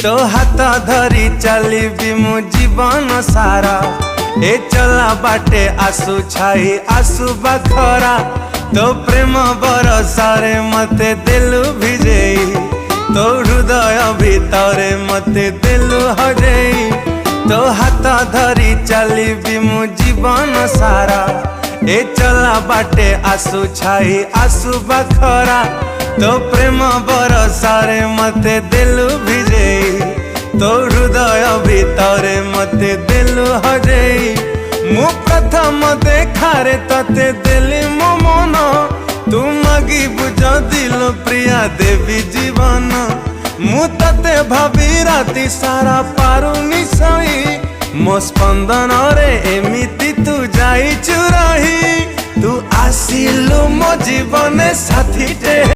तो हाथ धरी चलिबी मु जीवन सारा। ए चला बाटे आसु छाई आसु बखरा। तो प्रेम बरसारे मते दिलु भिजेई। तो हृदय भितरे मते दिलु हजेई। तो हाथ धरी चलिबी मु जीवन सारा। ए चला बाटे आसु छाई आसु बखरा। तो प्रेम बरसारे मते दिलु भिजेई। तो हृदय भितरे मते दिलु हजेई। मु प्रथम देखारे तते दिली मो मन। तू मगी बुझ दिल प्रिया देवी जीवन। मु तते भाबी राति सारा पारुनी सही। मो स्पंदन रे एमिति तू जाई चुराही। तू आसिलु मो जीवन साथी टे।